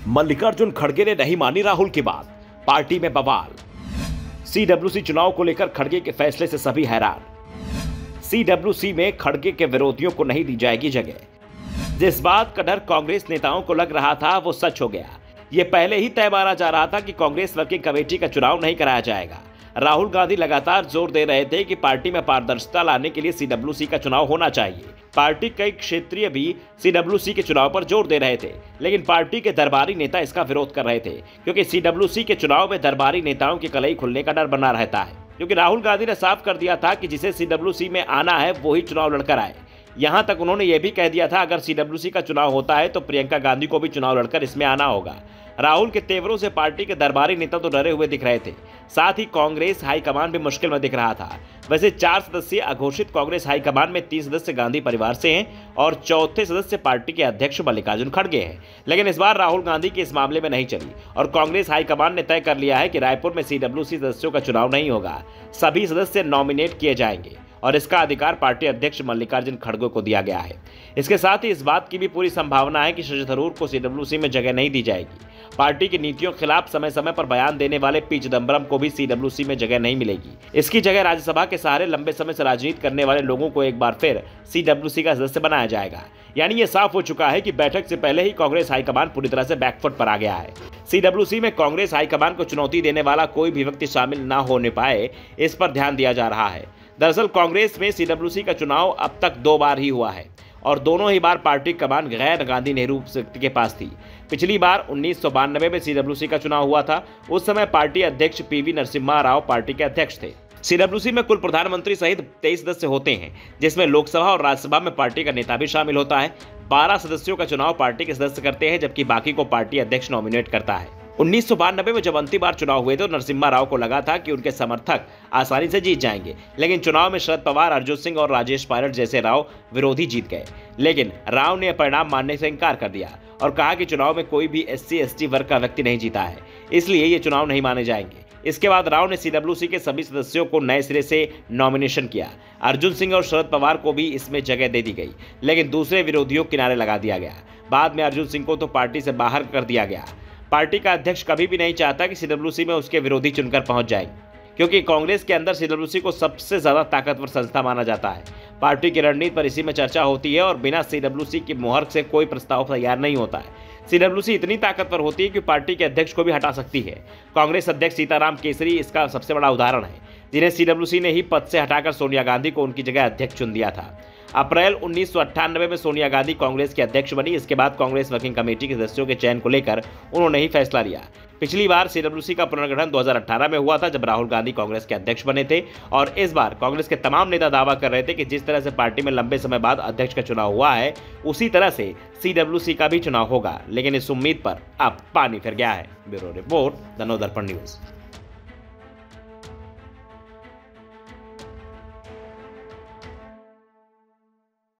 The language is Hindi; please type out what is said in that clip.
मल्लिकार्जुन खड़गे ने नहीं मानी राहुल की बात, पार्टी में बवाल। सीडब्ल्यूसी चुनाव को लेकर खड़गे के फैसले से सभी हैरान। सीडब्ल्यूसी में खड़गे के विरोधियों को नहीं दी जाएगी जगह। जिस बात का डर कांग्रेस नेताओं को लग रहा था वो सच हो गया। ये पहले ही तय माना जा रहा था कि कांग्रेस वर्किंग कमेटी का चुनाव नहीं कराया जाएगा। राहुल गांधी लगातार जोर दे रहे थे कि पार्टी में पारदर्शिता लाने के लिए सीडब्ल्यूसी का चुनाव होना चाहिए। पार्टी कई क्षेत्रीय भी सीडब्ल्यूसी के चुनाव पर जोर दे रहे थे, लेकिन पार्टी के दरबारी नेता इसका विरोध कर रहे थे, क्योंकि सीडब्ल्यूसी के चुनाव में दरबारी नेताओं की कलई खुलने का डर बना रहता है। क्योंकि राहुल गांधी ने साफ कर दिया था कि जिसे सीडब्ल्यूसी में आना है वो ही चुनाव लड़कर आए। यहां तक उन्होंने ये भी कह दिया था अगर सीडब्ल्यूसी का चुनाव होता है तो प्रियंका गांधी को भी चुनाव लड़कर इसमें आना होगा। राहुल के तेवरों से पार्टी के दरबारी नेता तो डरे हुए दिख रहे थे, साथ ही कांग्रेस हाईकमान भी मुश्किल में दिख रहा था। वैसे 4 सदस्यीय अघोषित कांग्रेस हाईकमान में 3 सदस्य गांधी परिवार से हैं और चौथे सदस्य पार्टी के अध्यक्ष मल्लिकार्जुन खड़गे हैं। लेकिन इस बार राहुल गांधी की इस मामले में नहीं चली और कांग्रेस हाईकमान ने तय कर लिया है कि रायपुर में सीडब्ल्यूसी सदस्यों का चुनाव नहीं होगा, सभी सदस्य नॉमिनेट किए जाएंगे और इसका अधिकार पार्टी अध्यक्ष मल्लिकार्जुन खड़गे को दिया गया है। इसके साथ ही इस बात की भी पूरी संभावना है कि शशि थरूर को सीडब्ल्यूसी में जगह नहीं दी जाएगी। पार्टी की नीतियों के खिलाफ समय समय पर बयान देने वाले पी चिदम्बरम को भी सीडब्ल्यूसी में जगह नहीं मिलेगी। इसकी जगह राज्यसभा के सहारे लंबे समय से राजनीति करने वाले लोगों को एक बार फिर सीडब्ल्यूसी का सदस्य बनाया जाएगा। यानी ये साफ हो चुका है कि बैठक से पहले ही कांग्रेस हाईकमान पूरी तरह से बैकफुट पर आ गया है। सीडब्ल्यूसी में कांग्रेस हाईकमान को चुनौती देने वाला कोई भी व्यक्ति शामिल न होने पाए, इस पर ध्यान दिया जा रहा है। दरअसल कांग्रेस में सीडब्ल्यूसी का चुनाव अब तक 2 बार ही हुआ है और दोनों ही बार पार्टी कमान गैर गांधी नेहरू व्यक्ति के पास थी। पिछली बार 1992 में सीडब्ल्यूसी का चुनाव हुआ था। उस समय पार्टी अध्यक्ष पीवी नरसिम्हा राव पार्टी के अध्यक्ष थे। सीडब्ल्यूसी में कुल प्रधानमंत्री सहित 23 सदस्य होते हैं, जिसमें लोकसभा और राज्यसभा में पार्टी का नेता भी शामिल होता है। 12 सदस्यों का चुनाव पार्टी के सदस्य करते हैं, जबकि बाकी को पार्टी अध्यक्ष नॉमिनेट करता है। 1992 में जब अंतिम बार चुनाव हुए तो नरसिम्हा राव को लगा था कि उनके समर्थक आसानी से जीत जाएंगे, लेकिन चुनाव में शरद पवार, अर्जुन सिंह और राजेश पायलट जैसे राव विरोधी जीत गए। लेकिन राव ने परिणाम मानने से इनकार कर दिया और कहा कि चुनाव में कोई भी SC/ST वर्ग का व्यक्ति नहीं जीता है, इसलिए ये चुनाव नहीं माने जाएंगे। इसके बाद राव ने सीडब्ल्यूसी के सभी सदस्यों को नए सिरे से नॉमिनेशन किया। अर्जुन सिंह और शरद पवार को भी इसमें जगह दे दी गई, लेकिन दूसरे विरोधियों किनारे लगा दिया गया। बाद में अर्जुन सिंह को तो पार्टी से बाहर कर दिया गया। पार्टी का अध्यक्ष कभी भी नहीं चाहता कि सीडब्ल्यूसी में उसके विरोधी चुनकर पहुंच जाएं, क्योंकि कांग्रेस के अंदर सीडब्ल्यूसी को सबसे ज्यादा ताकतवर संस्था माना जाता है। पार्टी की रणनीति पर इसी में चर्चा होती है और बिना सीडब्ल्यूसी की मुहर से कोई प्रस्ताव तैयार नहीं होता है। सीडब्ल्यूसी इतनी ताकतवर होती है कि पार्टी के अध्यक्ष को भी हटा सकती है। कांग्रेस अध्यक्ष सीताराम केसरी इसका सबसे बड़ा उदाहरण है, जिन्हें सीडब्ल्यूसी ने ही पद से हटाकर सोनिया गांधी को उनकी जगह अध्यक्ष चुन दिया था। अप्रैल 1998 में सोनिया गांधी कांग्रेस के अध्यक्ष बनी। इसके बाद कांग्रेस वर्किंग कमेटी के सदस्यों के चयन को लेकर उन्होंने ही फैसला लिया। पिछली बार सीडब्ल्यूसी का पुनर्गठन 2018 में हुआ था, जब राहुल गांधी कांग्रेस के अध्यक्ष बने थे और इस बार कांग्रेस के तमाम नेता दावा कर रहे थे कि जिस तरह से पार्टी में लंबे समय बाद अध्यक्ष का चुनाव हुआ है, उसी तरह से सीडब्ल्यूसी का भी चुनाव होगा। लेकिन इस उम्मीद पर अब पानी फिर गया है। Bureau report, the Navdarpan news.